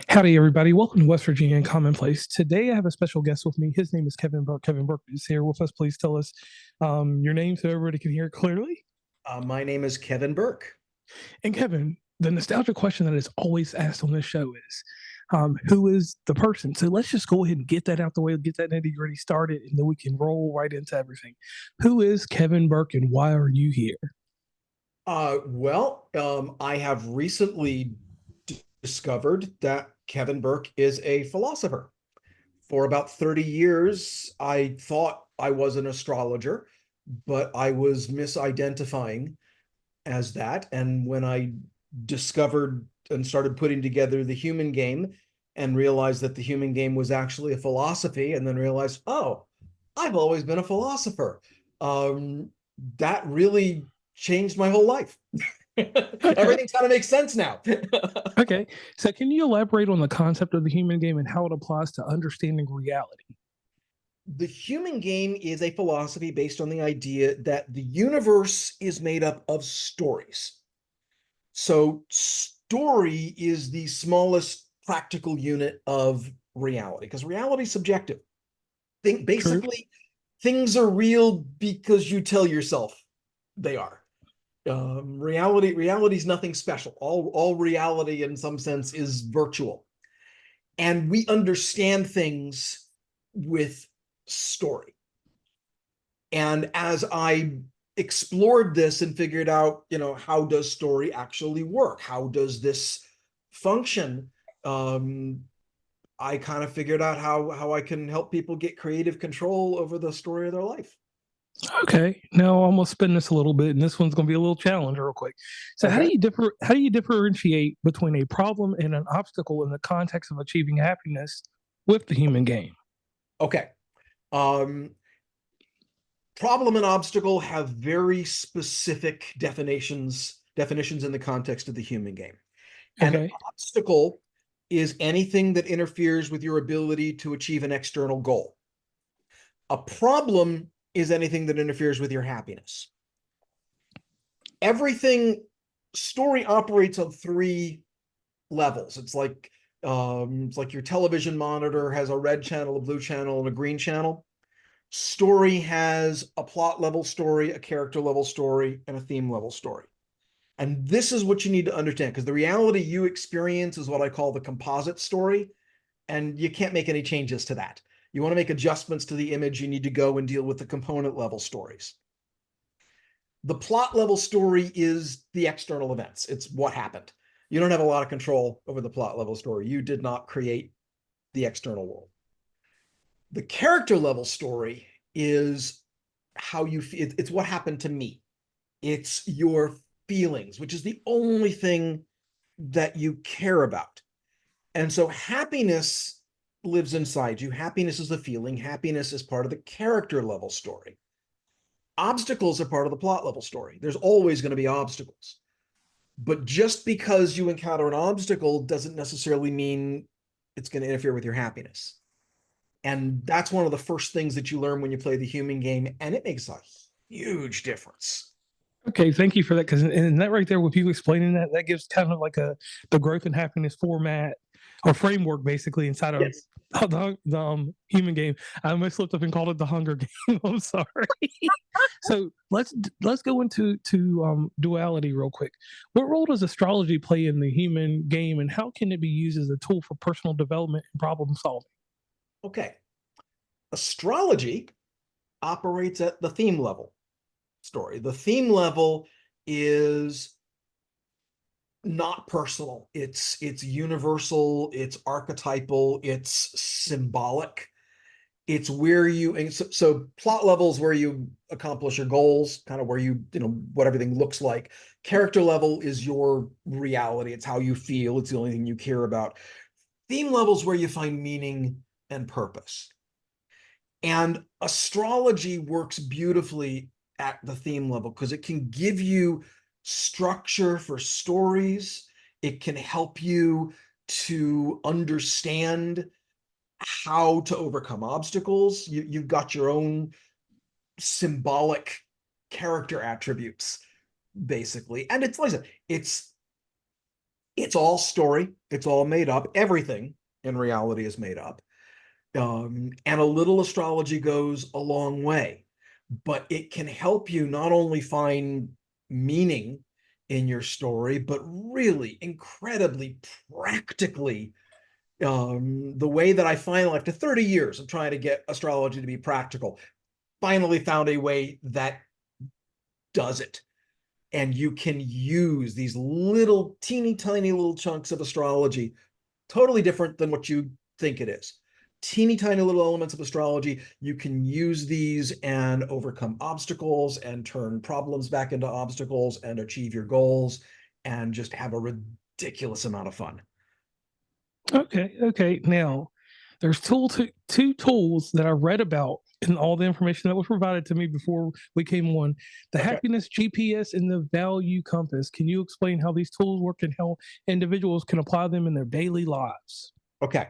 Howdy, everybody. Welcome to West Virginia and Commonplace. Today, I have a special guest with me. His name is Kevin Burk. Kevin Burk is here with us. Please tell us your name so everybody can hear it clearly. My name is Kevin Burk. And Kevin, the nostalgia question that is always asked on this show is, who is the person? So let's just go ahead and get that out the way, get that nitty gritty started, and then we can roll right into everything. Who is Kevin Burk and why are you here? I have recently discovered that Kevin Burke is a philosopher. For about 30 years, I thought I was an astrologer, but I was misidentifying as that. And when I discovered and started putting together the human game and realized that the human game was actually a philosophy, and then realized, oh, I've always been a philosopher. Um, that really changed my whole life. Okay. Everything kind of makes sense now. Okay. So can you elaborate on the concept of the human game and how it applies to understanding reality? The human game is a philosophy based on the idea that the universe is made up of stories. So, story is the smallest practical unit of reality because reality is subjective. Think True. basically things are real because you tell yourself they are. Reality is nothing special. All reality in some sense is virtual, and we understand things with story. And as I explored this and figured out, how does story actually work? How does this function? Um, I kind of figured out how I can help people get creative control over the story of their life. Okay, now I'm gonna spin this a little bit, and this one's gonna be a little challenge, real quick. So, how do Okay. you differ? How do you differentiate between a problem and an obstacle in the context of achieving happiness with the human game? Okay. Um, Problem and obstacle have very specific definitions in the context of the human game. An Okay, obstacle is anything that interferes with your ability to achieve an external goal. A problem is anything that interferes with your happiness. Everything story operates on three levels. It's like your television monitor has a red channel, a blue channel, and a green channel. Story has a plot level story, a character level story, and a theme level story. And this is what you need to understand because the reality you experience is what I call the composite story, and you can't make any changes to that. You want to make adjustments to the image, you need to go and deal with the component level stories. The plot level story is the external events, it's what happened. You don't have a lot of control over the plot level story. You did not create the external world. The character level story is how you feel. It's what happened to me. It's your feelings, which is the only thing that you care about. And so happiness lives inside you. Happiness is the feeling. Happiness is part of the character level story. Obstacles are part of the plot level story. There's always going to be obstacles. But just because you encounter an obstacle doesn't necessarily mean it's going to interfere with your happiness. And that's one of the first things that you learn when you play the human game, and it makes a huge difference. okay, thank you for that. Because and that right there, with you explaining that, that gives kind of like a the growth and happiness format or framework, basically inside of Yes. the human game. I almost slipped up and called it the Hunger Game. I'm sorry. So let's go into duality real quick. What role does astrology play in the human game, and how can it be used as a tool for personal development and problem solving? Okay. Astrology operates at the theme level story. The theme level is not personal. It's universal, it's archetypal, it's symbolic. It's where you and so plot levels where you accomplish your goals, kind of where what everything looks like. Character level is your reality. It's how you feel. It's the only thing you care about. Theme levels where you find meaning and purpose. And astrology works beautifully at the theme level because it can give you structure for stories. It can help you to understand how to overcome obstacles. You've got your own symbolic character attributes, basically. And it's like I said, it's It's all story. It's all made up. Everything in reality is made up. And a little astrology goes a long way, but it can help you not only find meaning in your story, but really incredibly practically. The way that I finally, after 30 years of trying to get astrology to be practical, finally found a way that does it. And you can use these little teeny tiny little chunks of astrology, totally different than what you think it is. Teeny tiny little elements of astrology, you can use these and overcome obstacles and turn problems back into obstacles and achieve your goals and just have a ridiculous amount of fun. Okay, okay. Now, there's two tools that I read about in all the information that was provided to me before we came on: the Okay. happiness GPS and the value compass. Can you explain how these tools work and how individuals can apply them in their daily lives? Okay.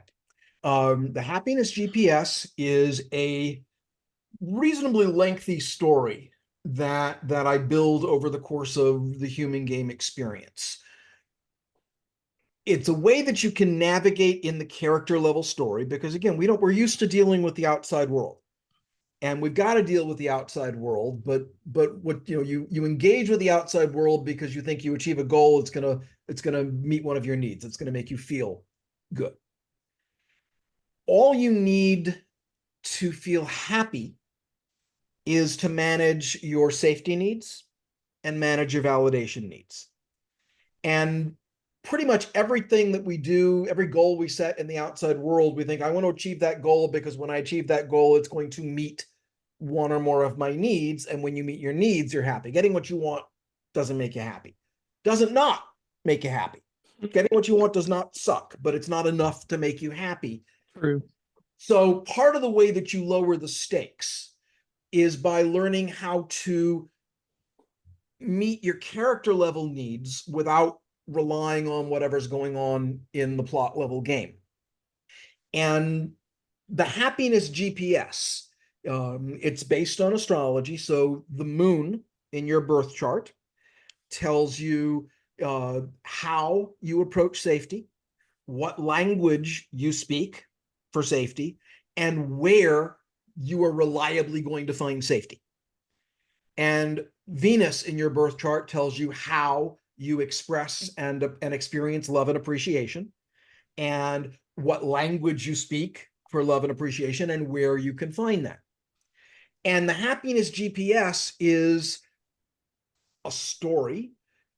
The happiness GPS is a reasonably lengthy story that I build over the course of the human game experience. It's a way that you can navigate in the character level story because again, we're used to dealing with the outside world. And we've got to deal with the outside world, but what you engage with the outside world because you think you achieve a goal, it's gonna meet one of your needs. It's gonna make you feel good. All you need to feel happy is to manage your safety needs and manage your validation needs. And pretty much everything that we do, every goal we set in the outside world, we think, I want to achieve that goal because when I achieve that goal, it's going to meet one or more of my needs. And when you meet your needs, you're happy. Getting what you want doesn't make you happy. Doesn't not make you happy. Getting what you want does not suck, but it's not enough to make you happy. True. So part of the way that you lower the stakes is by learning how to meet your character level needs without relying on whatever's going on in the plot level game. And the happiness GPS, it's based on astrology. So the moon in your birth chart tells you how you approach safety, what language you speak for safety, and where you are reliably going to find safety. And Venus in your birth chart tells you how you express and experience love and appreciation, and what language you speak for love and appreciation, and where you can find that. And the happiness GPS is a story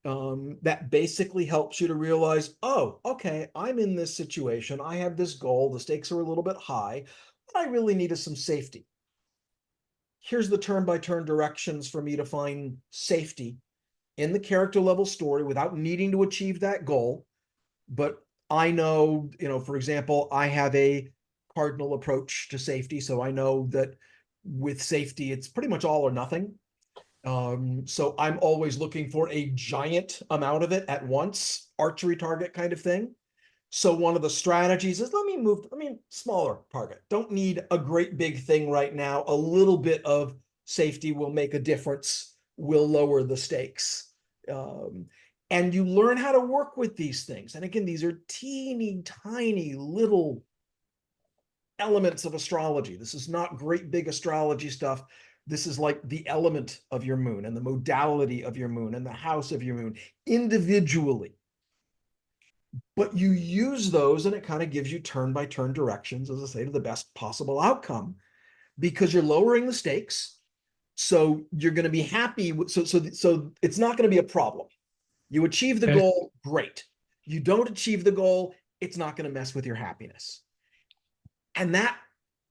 that basically helps you to realize, oh, okay, I'm in this situation. I have this goal. The stakes are a little bit high. What I really need is some safety. Here's the turn-by-turn directions for me to find safety in the character level story without needing to achieve that goal. But I know, for example, I have a cardinal approach to safety. So I know that with safety, it's pretty much all or nothing. So I'm always looking for a giant amount of it at once, archery target kind of thing. So one of the strategies is smaller target. Don't need a great big thing right now. A little bit of safety will make a difference, will lower the stakes. And you learn how to work with these things. And again, these are teeny tiny little elements of astrology. This is not great big astrology stuff. This is like the element of your moon and the modality of your moon and the house of your moon individually. But you use those and it kind of gives you turn-by-turn directions, as I say, to the best possible outcome because you're lowering the stakes. So you're going to be happy. So it's not going to be a problem. You achieve the Okay. goal, great. You don't achieve the goal, it's not going to mess with your happiness. And that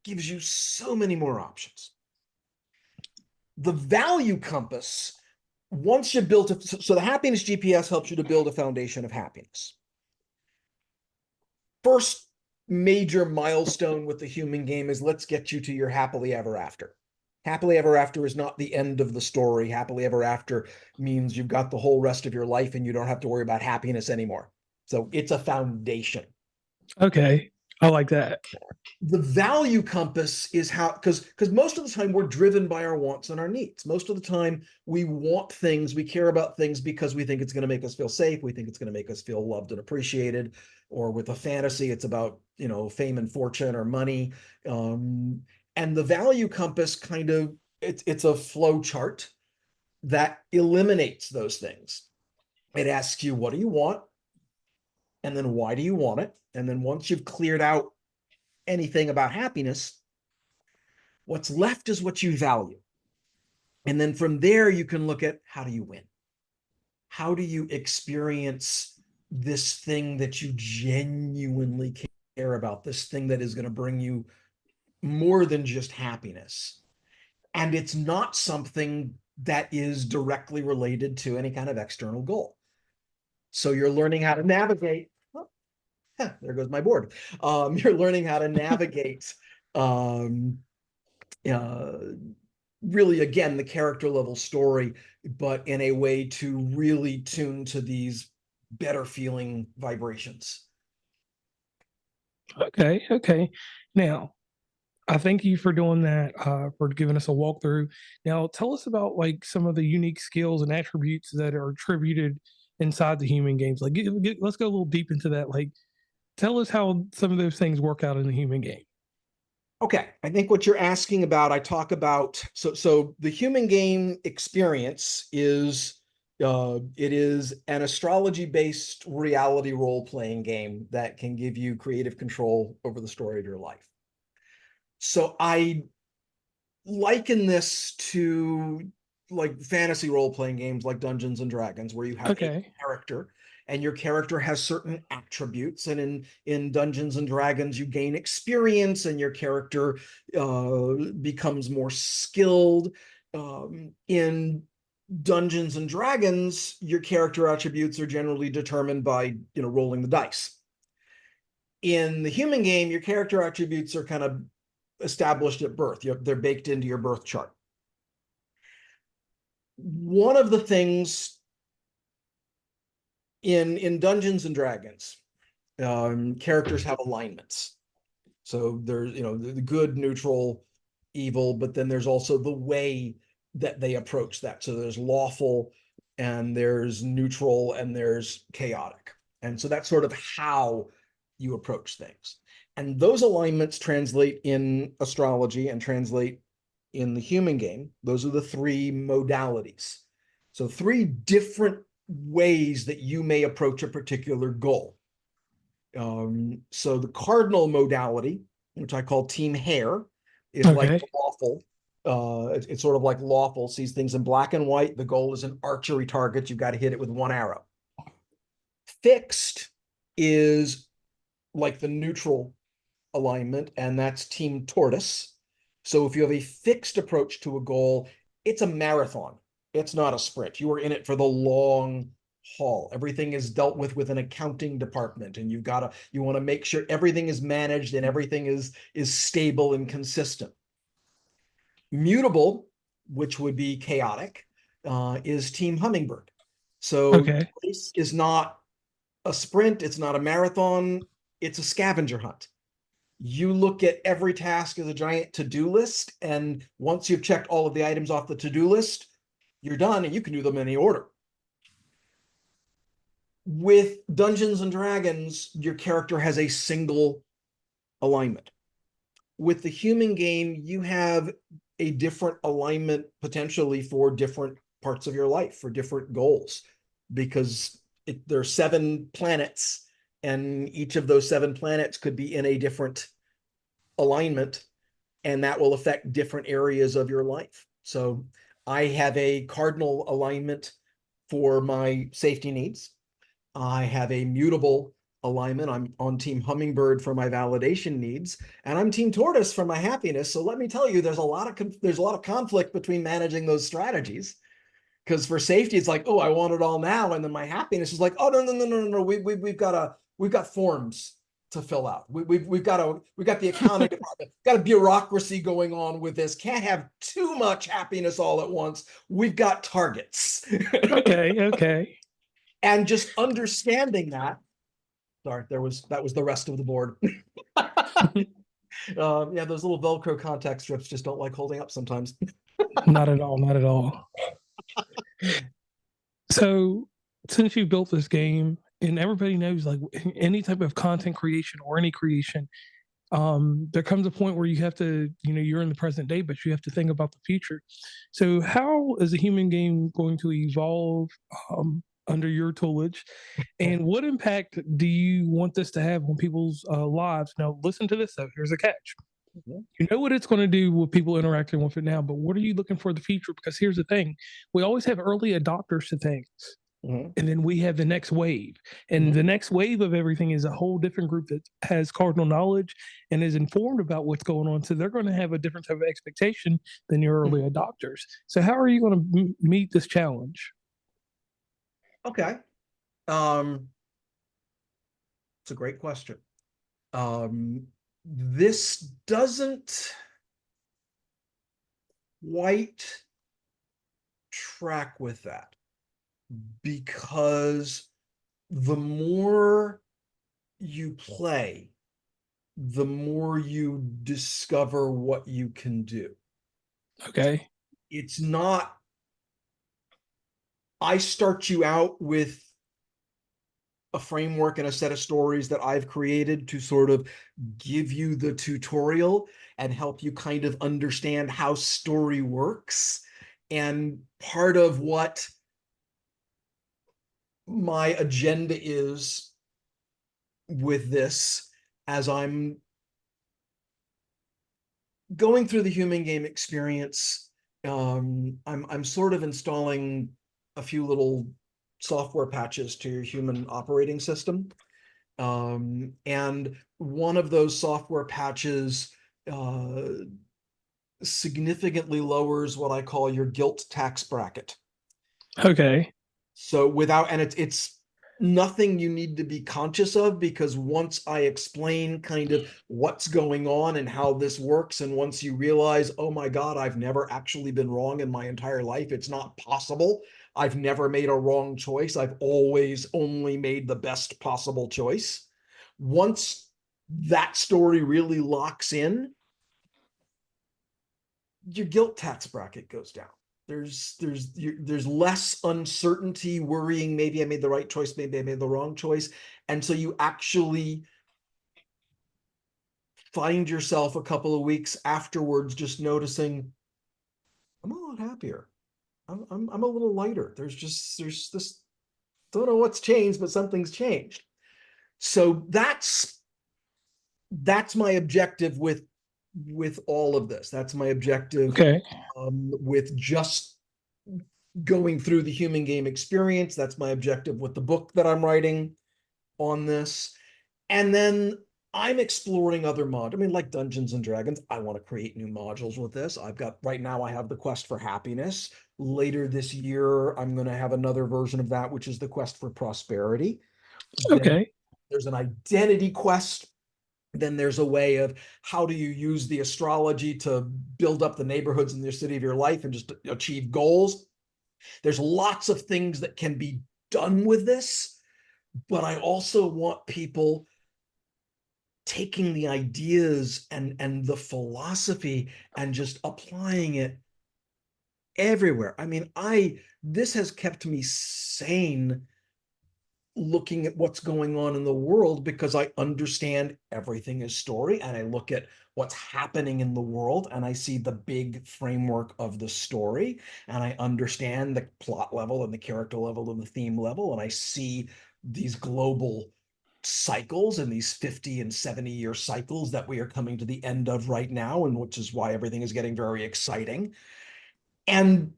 gives you so many more options. The value compass, once you built it, so the happiness GPS helps you to build a foundation of happiness. First major milestone with the human game is let's get you to your happily ever after. Happily ever after is not the end of the story. Happily ever after means you've got the whole rest of your life and you don't have to worry about happiness anymore. So it's a foundation. Okay. I like that. The value compass is how, because most of the time we're driven by our wants and our needs. Most of the time we want things, we care about things because we think it's going to make us feel safe, we think it's going to make us feel loved and appreciated. Or with a fantasy, it's about, fame and fortune or money. And the value compass kind of, it's a flow chart that eliminates those things. It asks you, what do you want, and then why do you want it? And then once you've cleared out anything about happiness, what's left is what you value. And then from there, you can look at, how do you win? How do you experience this thing that you genuinely care about, this thing that is going to bring you more than just happiness? And it's not something that is directly related to any kind of external goal. So you're learning how to navigate. Oh, there goes my board. You're learning how to navigate really, again, the character level story, but in a way to really tune to these better feeling vibrations. Okay, okay. Now, I thank you for doing that, for giving us a walkthrough. Now, tell us about like some of the unique skills and attributes that are attributed inside the human games. Like, let's go a little deep into that. Like, tell us how some of those things work out in the human game. Okay, I think what you're asking about, I talk about, so the human game experience is it is an astrology-based reality role-playing game that can give you creative control over the story of your life. So I liken this to like fantasy role-playing games like Dungeons and Dragons, where you have a Okay. character and your character has certain attributes. And in Dungeons and Dragons, you gain experience and your character becomes more skilled. In Dungeons and Dragons, your character attributes are generally determined by rolling the dice. In the human game, your character attributes are kind of established at birth. They're baked into your birth chart. One of the things in Dungeons and Dragons, characters have alignments. So there's the good, neutral, evil, but then there's also the way that they approach that. So there's lawful, and there's neutral, and there's chaotic. And so that's sort of how you approach things. And those alignments translate in astrology and translate in the human game. Those are the three modalities. So three different ways that you may approach a particular goal. So the cardinal modality, which I call team hair, is like Okay. lawful. It's sort of like lawful, sees things in black and white. The goal is an archery target. You've got to hit it with one arrow. Fixed is like the neutral alignment, and that's team tortoise. So if you have a fixed approach to a goal, it's a marathon. It's not a sprint. You are in it for the long haul. Everything is dealt with an accounting department, and you want to make sure everything is managed and everything is stable and consistent. Mutable, which would be chaotic, is team hummingbird. So Okay. this is not a sprint, it's not a marathon, it's a scavenger hunt. You look at every task as a giant to-do list, and once you've checked all of the items off the to-do list, you're done, and you can do them in any order. With Dungeons and Dragons, your character has a single alignment. With the human game, you have a different alignment potentially for different parts of your life, for different goals, because there are 7 planets, and each of those 7 planets could be in a different alignment, and that will affect different areas of your life. So I have a cardinal alignment for my safety needs. I have a mutable alignment. I'm on team hummingbird for my validation needs, and I'm team tortoise for my happiness. So let me tell you, there's a lot of conflict between managing those strategies. Because for safety, it's like, oh, I want it all now, and then my happiness is like, oh, no. We've got forms to fill out. We've got the accounting department, got a bureaucracy going on with this. Can't have too much happiness all at once. We've got targets. Okay. Okay. And just understanding that. Sorry, that was the rest of the board. Yeah, those little Velcro contact strips just don't like holding up sometimes. Not at all. Not at all. So since you built this game, and everybody knows, like any type of content creation or any creation, there comes a point where you have to, you're in the present day, but you have to think about the future. So how is a human game going to evolve under your tutelage, and what impact do you want this to have on people's lives? Now, listen to this though. Here's a catch. You know what it's going to do with people interacting with it now, but what are you looking for the future? Because here's the thing: we always have early adopters to things, Mhm. and then we have the next wave, and Mhm. the next wave of everything is a whole different group that has cardinal knowledge and is informed about what's going on, so they're going to have a different type of expectation than your early adopters. So how are you going to meet this challenge? Okay. Um, it's a great question. This doesn't quite track with that because the more you play, the more you discover what you can do. Okay. It's not, I start you out with a framework and a set of stories that I've created to sort of give you the tutorial and help you kind of understand how story works. And part of what my agenda is with this, as I'm going through the human game experience, I'm sort of installing a few little software patches to your human operating system. And one of those software patches uh, significantly lowers what I call your guilt tax bracket. Okay. So without, and it's nothing you need to be conscious of, because once I explain kind of what's going on and how this works, and once you realize, oh my God, I've never actually been wrong in my entire life. It's not possible. I've never made a wrong choice. I've always only made the best possible choice. Once that story really locks in, your guilt tax bracket goes down. There's less uncertainty, worrying, maybe I made the right choice, maybe I made the wrong choice. And so you actually find yourself a couple of weeks afterwards just noticing, I'm a lot happier. I'm a little lighter. There's this, don't know what's changed, but something's changed. So that's my objective with all of this. That's my objective Okay. with just going through the human game experience. That's my objective with the book that I'm writing on this. And then I'm exploring other mods. I mean, like Dungeons and Dragons, I want to create new modules with this. I've got, right now, I have the Quest for Happiness. Later this year, I'm going to have another version of that, which is the Quest for Prosperity. Then Okay. there's an identity quest. Then there's a way of how do you use the astrology to build up the neighborhoods in the city of your life and just achieve goals. There's lots of things that can be done with this, but I also want people taking the ideas and the philosophy and just applying it everywhere. I mean, this has kept me sane looking at what's going on in the world, because I understand everything is story, and I look at what's happening in the world and I see the big framework of the story, and I understand the plot level and the character level and the theme level, and I see these global cycles and these 50 and 70-year cycles that we are coming to the end of right now, and which is why everything is getting very exciting. And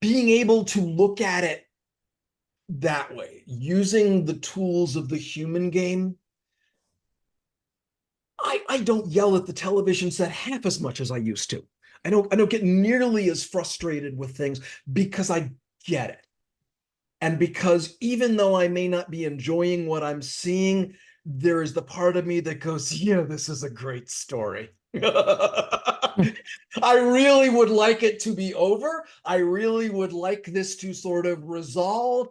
being able to look at it that way, using the tools of the human game, I don't yell at the television set half as much as I used to. I don't get nearly as frustrated with things, because I get it. And because even though I may not be enjoying what I'm seeing, there is the part of me that goes, yeah, this is a great story. I really would like it to be over. I really would like this to sort of resolve,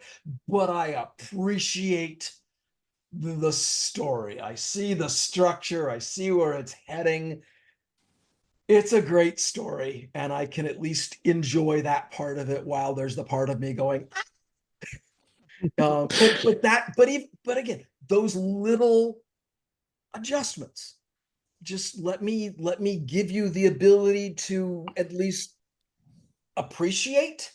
but I appreciate the story. I see the structure. I see where it's heading. It's a great story, and I can at least enjoy that part of it while there's the part of me going, but again, those little adjustments just let me give you the ability to at least appreciate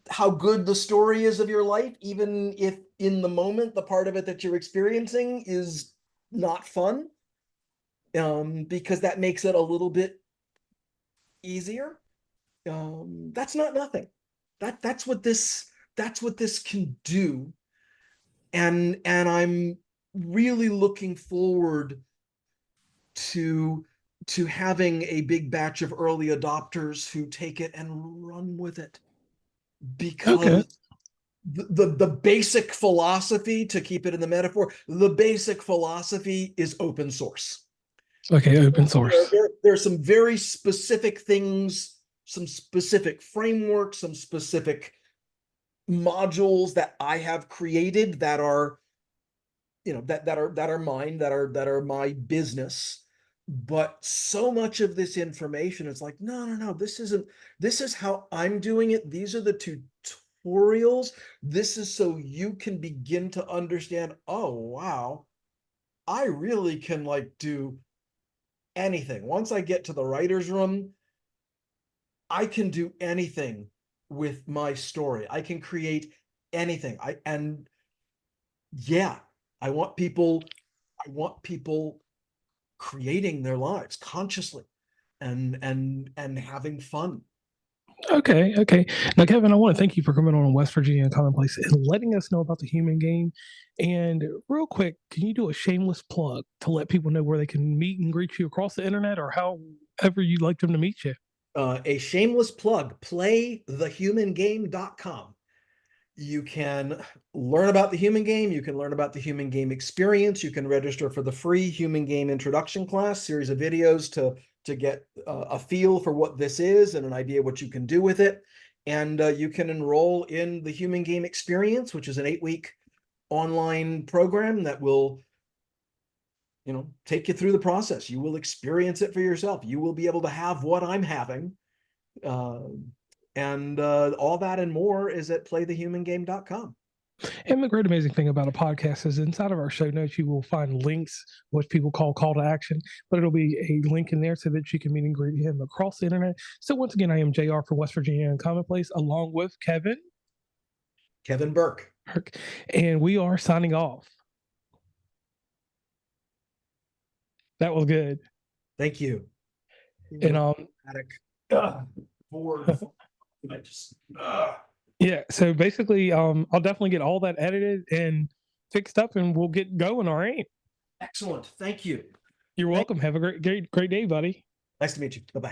how good the story is of your life, even if in the moment the part of it that you're experiencing is not fun, because that makes it a little bit easier. That's not nothing. That's what this can do, and I'm really looking forward to having a big batch of early adopters who take it and run with it, Okay. because the basic philosophy, to keep it in the metaphor, the basic philosophy is open source. Okay. Open source. There are some very specific things, some specific frameworks, some specific modules that I have created that are, that are mine, that are my business. But so much of this information is like, no, this is how I'm doing it. These are the tutorials. This is so you can begin to understand, oh wow, I really can like do anything. Once I get to the writer's room, I can do anything with my story. I can create anything. And yeah, I want people, I want people creating their lives consciously and having fun. Okay, okay. Now, Kevin, I want to thank you for coming on West Virginia Commonplace and letting us know about the human game. And real quick, can you do a shameless plug to let people know where they can meet and greet you across the internet, or however you'd like them to meet you? A shameless plug, playthehumangame.com. You can learn about the human game. You can learn about the human game experience. You can register for the free human game introduction class, series of videos to get a feel for what this is and an idea what you can do with it. And you can enroll in the human game experience, which is an 8-week online program that will, take you through the process. You will experience it for yourself. You will be able to have what I'm having. And all that and more is at playthehumangame.com. And the great amazing thing about a podcast is inside of our show notes, you will find links, what people call to action, but it'll be a link in there so that you can meet and greet him across the internet. So once again, I am JR for West Virginia and Commonplace, along with Kevin Burk. and we are signing off. That was good. Thank you. And Board. I just yeah, so basically I'll definitely get all that edited and fixed up and we'll get going. All right. Excellent. Thank you. You're welcome. Have a great day, buddy. Nice to meet you. Bye-bye.